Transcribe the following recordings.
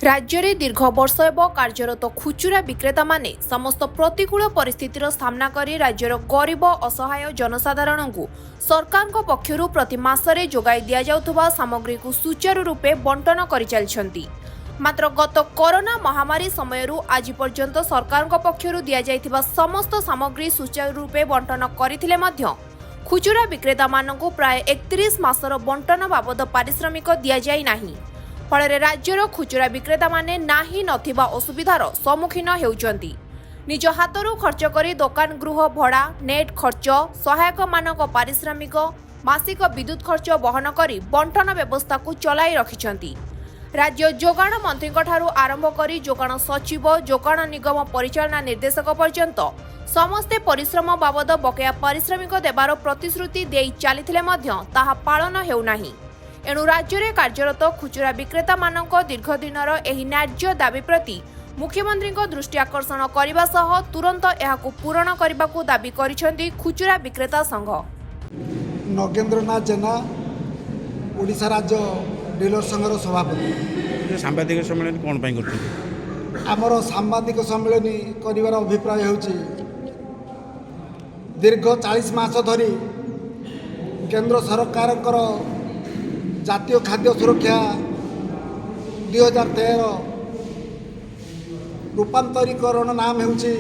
राज्य में दीर्घ वर्ष कार्यरत खुचुरा विक्रेता माने समस्त प्रतिकूल परिस्थितिर सामना करी राज्यर गरीब असहाय जनसाधारण को सरकार पक्षर प्रति मासरे जोगाई दि जाउथुबा सामग्री को सुचारू रूपे बंटन करि चलिछंती। मात्र गत कोरोना महामारी समय आज पर्यंत सरकार पक्षर दि जाइथिबा समस्त सामग्री सुचारू रूपे बंटन करथिले मध्य खुचुरा विक्रेता मानकु प्राय 31 मासर बंटन बाबद पारिश्रमिक दि जाई नाही। फल राज्यर खुचुरा विक्रेता माने नाही नथिबा असुविधार सम्मुखीन हेउचंती। निज हाथरू खर्च करी दुकान गृह भड़ा नेट खर्च सहायक मानक पारिश्रमिक मासिक विद्युत खर्च बहन करी बंटन व्यवस्था को चलाई रखिछंती। राज्य जोगाण मंत्री आरंभ करी जोगाण सचिव जोगाण निगम परिचालना निर्देशक पर्यंत समस्ते परिश्रम बाबद बकेया पारिश्रमिक देवार प्रतिश्रुति देई चलिथिले मध्य ताहा पालन हेउनाही। एणु राज्य में कार्यरत खुचुरा विक्रेता मानक दीर्घ दिनर एही न्याय्य दाबी प्रति मुख्यमंत्री दृष्टि आकर्षण करने सह तुरंत यहाकू पूरण करने को दाबी करिसेंती खुचुरा विक्रेता संघ। नगेंद्रनाथ जेना ओडिशा राज्य डीलर संघर सभापति। सांबादिक सम्मेलन कौन कर आमर सांबादिक सम्मेलन कर अभिप्राय होची दीर्घ 40 मास धरी केंद्र सरकार जातीय खाद्य सुरक्षा 2013 रूपांतरीकरण नाम होची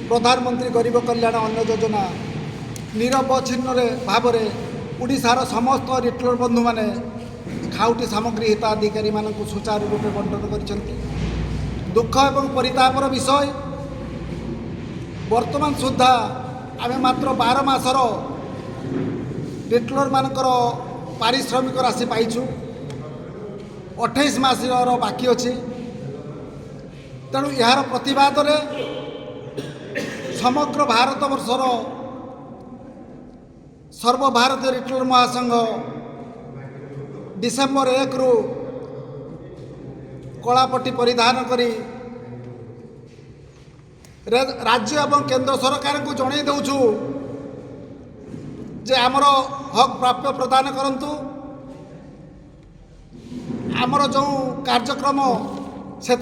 प्रधानमंत्री गरीब कल्याण अन्न योजना निरवच्छिन्न भाव में ओडिशार समस्त रिटेलर बंधु माने खाउटी सामग्री हिताधिकारी मानक सुचारू रूपे बंटन करिसेंती। दुख एवं परितापर विषय वर्तमान सुधा आमे मात्र 12 मासर रिटेलर मानकर पारिश्रमिक राशि पाइछु 28 मासर बाकी अच्छी। तेणु यार प्रतिवाद रे समग्र भारत वर्षर सर्वभारतीय रिटेलर महासंघ डिसेम्बर 1 रु कलापट्टी परिधान करी राज्य एवं केंद्र सरकार को जणै दउछु जे आमर हक प्राप्य प्रदान करंतु। आमर जो कार्यक्रम से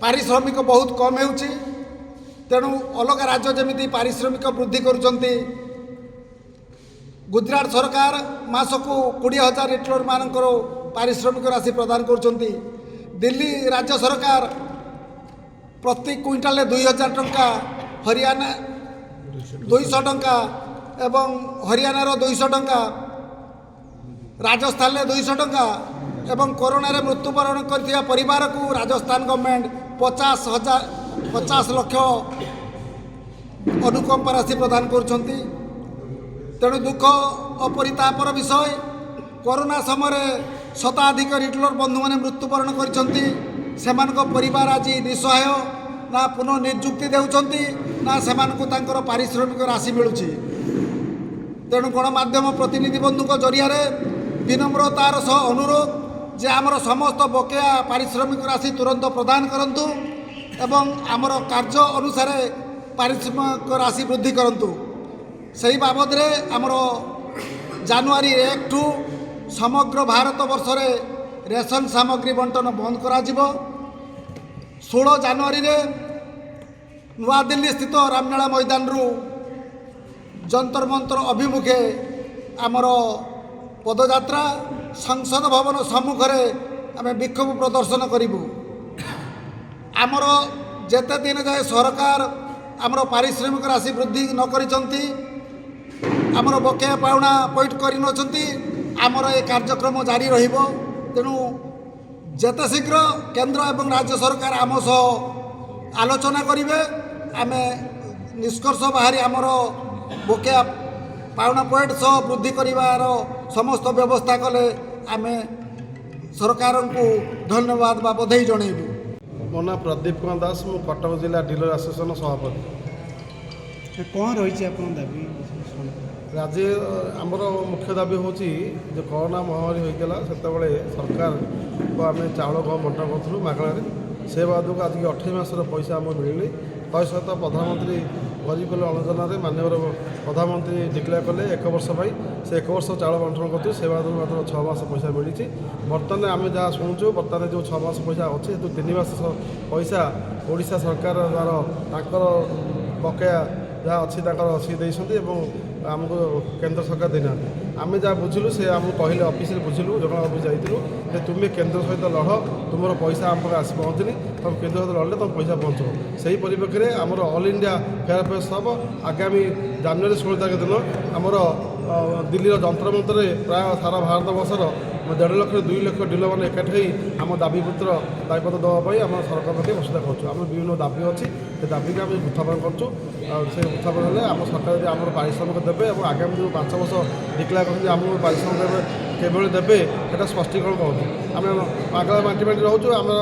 पारिश्रमिक बहुत कम होउची। तेणु अलग राज्य जमी पारिश्रमिक वृद्धि करुचंती। गुजरात सरकार मास को 20,000 रिटेलर मानकर पारिश्रमिक राशि प्रदान करुचंती। दिल्ली राज्य सरकार प्रति क्विंटाल 2,000 टंका, हरियाणा 200 टंका एवं हरियाणा 200 टंका, राजस्थान 200 टंका एवं कोरोना रे मृत्युवरण करथिया परिवार को राजस्थान गवर्नमेंट 50 लाख अनुकंपा राशि प्रदान करुछंती। तेणु दुख अपरितापर विषय कोरोना समय शताधिक रिटेलर बंधु मैंने मृत्युवरण करिसेंती। सेमानक परिवार आज निसहाय ना पुनः नियुक्ति देउछंती ना सेमानकु तांकर पारिश्रमिक राशि मिलुची। तेणु गणमाध्यम प्रतिनिधि बंधुक जरिया विनम्रतार सह अनुरोध जे आमर समस्त बकेया पारिश्रमिक राशि तुरंत प्रदान करंतु एवं आमर कार्य अनुसार पारिश्रमिक राशि वृद्धि करंतु। सही बाबद रे आमर जनवरी 1 ठू समग्र भारत वर्ष रे रेशन सामग्री बंटन बंद करा जिवो। 16 जनवरी रे नुआ दिल्ली स्थित रामलीला मैदान रु जंतर मंतर अभिमुखे आमर पदयात्रा संसद भवन सम्मुख आम विक्षोभ प्रदर्शन करूँ। आमर जेते दिन जाए सरकार आमर पारिश्रमिक राशि वृद्धि न करिसेंती, आमर बकेया पाउना पैठ करिनछंती, आमर ए कार्यक्रम जारी रहिबो। तेणु जेते शीघ्र केंद्र एवं राज्य सरकार आम सह आलोचना करिवे आमे निष्कर्ष बाहरी आमर बकेया पाउना पॉइंट सह वृद्धि करिवार समस्त व्यवस्था कले आमे सरकार को धन्यवाद बा बधाई जणैबु। मो ना प्रदीप कुमार दास, मु कटक जिला डीलर एसोसिएशन सभापति। कौन रही आपन दाबी? राज्य आमर मुख्य दाबी हूँ जो कोरोना महामारी होता से सरकार को आम चाउल गहम बंटन करूँ मागणार से बाद को आज 28 मासर पैसा आम मिलनी। तह सहित प्रधानमंत्री ଗରିବ କଲ୍ୟାଣ ଯୋଜନାରେ ମାନ୍ୟବର ପ୍ରଧାନମନ୍ତ୍ରୀ ଡିକ୍ଲେୟାର କଲେ 1 ବର୍ଷ ପାଇଁ। ସେ 1 ବର୍ଷ ଚାଉଳ ବଣ୍ଟନ କରୁଛୁ, ସେ ବାଦରୁ ମାତ୍ର 6 ମାସ ପଇସା ମିଳିଛି। ବର୍ତ୍ତମାନ ଆମେ ଯାହା ଶୁଣୁଛୁ, ବର୍ତ୍ତମାନ ଯେଉଁ 6 ମାସ ପଇସା ଅଛି, ସେଥିରୁ 3 ମାସ ପଇସା ଓଡ଼ିଶା ସରକାର ଦ୍ୱାରା ତାଙ୍କର ବକେୟା ଯାହା ଅଛି ତାଙ୍କର ସିଏ ଦେଇଛନ୍ତି ଏବଂ ଆମକୁ କେନ୍ଦ୍ର ସରକାର ଦେଇନାହାନ୍ତି। ଆମେ ଯାହା ବୁଝିଲୁ ସେ ଆମକୁ କହିଲେ, ଅଫିସରେ ବୁଝିଲୁ, ଯୋଗାଣ ଅଫିସ ଯାଇଥିଲୁ ଯେ ତୁମେ କେନ୍ଦ୍ର ସହିତ ଲଢ଼, ତୁମର ପଇସା ଆମ ପାଖରେ ଆସି ପହଞ୍ଚିନି, ତୁମ କେନ୍ଦ୍ର ସହିତ ଲଢ଼ିଲେ ତୁମ ପଇସା ପହଞ୍ଚିବ। ସେହି ପରିପ୍ରେକ୍ଷୀରେ ଆମର ଅଲ୍ ଇଣ୍ଡିଆ ଫେୟାର ପ୍ରେସ୍ ହେବ ଆଗାମୀ ଜାନୁଆରୀ 16 ତାରିଖ ଦିନ ଆମର ଦିଲ୍ଲୀର ଯନ୍ତ୍ରମନ୍ତ୍ରରେ ପ୍ରାୟ ସାରା ଭାରତ ବର୍ଷର 1.5 ଲକ୍ଷ 2 ଲକ୍ଷ ଡିଲରମାନେ ଏକାଠି ହୋଇ ଆମ ଦାବିପତ୍ର ଦେବା ପାଇଁ ଆମ ସରକାର ପାଖରେ ବସିତା କରୁଛୁ। ଆମର ବିଭିନ୍ନ ଦାବି ଅଛି, ସେ ଦାବିକୁ ଆମେ ଉତ୍ଥାପନ କରୁଛୁ। ଆଉ ସେ ଉତ୍ଥାପନ ହେଲେ ଆମ ସରକାର ଯଦି ଆମର ପାରିଶ୍ରମିକ ଦେବେ ଏବଂ ଆଗାମୀ ଯେଉଁ 5 ବର୍ଷ ଡିକ୍ଲେୟାର କରିଛନ୍ତି ଆମକୁ ପାରିଶ୍ରମିକ ଦେବେ କେବଳ ଦେବେ ସେଟା ସ୍ପଷ୍ଟୀକରଣ କରୁଛୁ। ଆମେ ମାଗଣା ବାଣ୍ଟି ରହୁଛୁ। ଆମର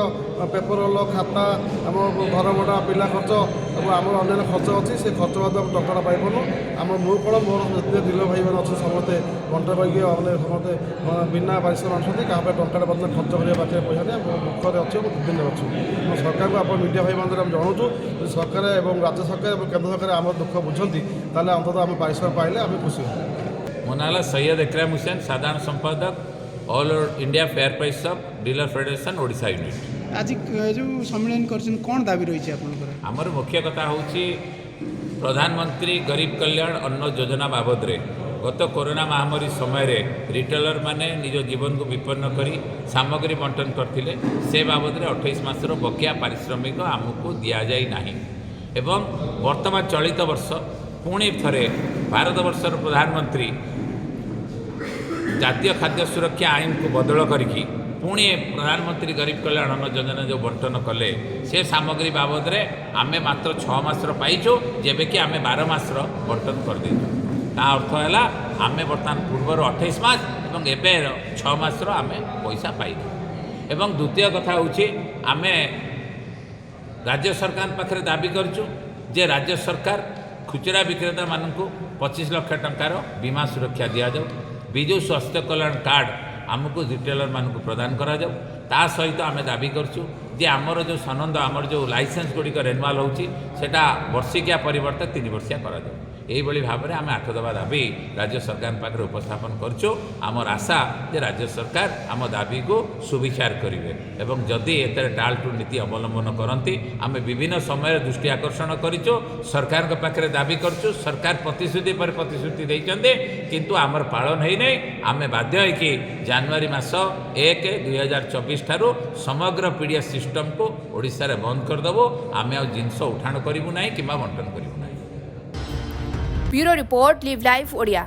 ପେପର ରୋଲ, ଖାତା, ଆମ ଘର ଭଡ଼ା, ପିଲା ଖର୍ଚ୍ଚ ଏବଂ ଆମର ଅନ୍ୟାନ୍ୟ ଖର୍ଚ୍ଚ ଅଛି, ସେ ଖର୍ଚ୍ଚ ମଧ୍ୟ ଆମେ ଟଙ୍କାଟା ପାଇପାରୁନୁ। ଆମ ମୁଁ କ'ଣ ମୋର ଯେତେ ଡିଲର ଭାଇମାନେ ଅଛନ୍ତି ସମସ୍ତେ ବଣ୍ଟନ କରିକି ସମସ୍ତେ ବିନା ପାରିଶ୍ରମିକ ଆଣୁଛନ୍ତି। କାହା ପାଇଁ ଟଙ୍କାଟା ବର୍ତ୍ତମାନ ଖର୍ଚ୍ଚ କରିବା ପାଖରେ ପଇସା ନାହିଁ। ମୁଁ ଦୁଃଖରେ ଅଛି, ମୁଁ ଦୁର୍ଦିନରେ ଅଛି। ମୁଁ ସରକାରଙ୍କୁ ଆପଣ ମିଡ଼ିଆ ଭାଇମାନେ ଆମେ ଜଣାଉଛୁ, ଯଦି ସରକାର ଏବଂ ରାଜ୍ୟ ସରକାର ଏବଂ କେନ୍ଦ୍ର ସରକାର ଆମର ଦୁଃଖ ବୁଝନ୍ତି ତାହେଲେ ଅନ୍ତତଃ ଆମେ ପାରିଶ୍ରମିକ ପାଇଲେ ଆମେ ଖୁସି ହେବୁ। ମୋ ନାଁ ହେଲା ସୈୟଦ ଏକରାମ ହୁସେନ, ସାଧାରଣ ସମ୍ପାଦକ all India fair price of dealer federation Odisha unit. ଆଜି ଯେଉଁ ସମ୍ମିଳନୀ କରିଛନ୍ତି କ'ଣ ଦାବି ରହିଛି ଆପଣଙ୍କର? ଆମର ମୁଖ୍ୟ କଥା ହେଉଛି ପ୍ରଧାନମନ୍ତ୍ରୀ ଗରିବ କଲ୍ୟାଣ ଅନ୍ନ ଯୋଜନା ବାବଦରେ ଗତ କରୋନା ମହାମାରୀ ସମୟରେ ରିଟେଲର ମାନେ ନିଜ ଜୀବନକୁ ବିପନ୍ନ କରି ସାମଗ୍ରୀ ବଣ୍ଟନ କରିଥିଲେ। ସେ ବାବଦରେ 28 ମାସର ବକେୟା ପାରିଶ୍ରମିକ ଆମକୁ ଦିଆଯାଇ ନାହିଁ ଏବଂ ବର୍ତ୍ତମାନ ଚଳିତ ବର୍ଷ ପୁଣି ଥରେ ଭାରତବର୍ଷର ପ୍ରଧାନମନ୍ତ୍ରୀ ଜାତୀୟ ଖାଦ୍ୟ ସୁରକ୍ଷା ଆଇନକୁ ବଦଳ କରିକି ପୁଣି ପ୍ରଧାନମନ୍ତ୍ରୀ ଗରିବ କଲ୍ୟାଣ ଅନ୍ନ ଯୋଜନା ଯେଉଁ ବଣ୍ଟନ କଲେ, ସେ ସାମଗ୍ରୀ ବାବଦରେ ଆମେ ମାତ୍ର 6 ମାସର ପାଇଛୁ, ଯେବେକି ଆମେ 12 ମାସର ବଣ୍ଟନ କରିଦେଇଛୁ। ତା ଅର୍ଥ ହେଲା ଆମେ ବର୍ତ୍ତମାନ ପୂର୍ବରୁ 28 ମାସ ଏବଂ ଏବେ 6 ମାସର ଆମେ ପଇସା ପାଇଛୁ। ଏବଂ ଦ୍ୱିତୀୟ କଥା ହେଉଛି ଆମେ ରାଜ୍ୟ ସରକାର ପାଖରେ ଦାବି କରିଛୁ ଯେ ରାଜ୍ୟ ସରକାର ଖୁଚୁରା ବିକ୍ରେତାମାନଙ୍କୁ 25 ଲକ୍ଷ ଟଙ୍କାର ବୀମା ସୁରକ୍ଷା ଦିଆଯାଉ, ବିଜୁ ସ୍ୱାସ୍ଥ୍ୟ କଲ୍ୟାଣ କାର୍ଡ଼ ଆମକୁ ରିଟେଲରମାନଙ୍କୁ ପ୍ରଦାନ କରାଯାଉ। ତା ସହିତ ଆମେ ଦାବି କରୁଛୁ ଯେ ଆମର ଯେଉଁ ସନନ୍ଦ, ଆମର ଯେଉଁ ଲାଇସେନ୍ସ ଗୁଡ଼ିକ ରେନୁଆଲ୍ ହେଉଛି ସେଟା ବର୍ଷିକିଆ ପରିବର୍ତ୍ତେ 3 ବର୍ଷିଆ କରାଯାଉ। এইভাবে ভাবে আমি 8 দফা দাবি রাজ্য সরকার পাখে উপস্থাপন করছু। আমার আশা যে রাজ্য সরকার আম দাবিকে সুবিচার করবে এবং যদি এতে টালটু নীতি অবলম্বন করতে আমি বিভিন্ন সময় দৃষ্টি আকর্ষণ করছু, সরকার পাখে দাবি করছু। সরকার প্রতিশ্রুতি পর প্রতিশ্রুতি দিয়েছেন কিন্তু আমার পালন হয়ে নাই। আমি বাধ্য হয়েকি জানুয়ারি মাস 1, 2024 ঠারু সমগ্র পিডিএস সিস্টম को ओडिशा रे बंद करदेबू। आम आ जिनस उठाण करूँ ना कि बंटन करूँ ना। Bureau report, live live Odia.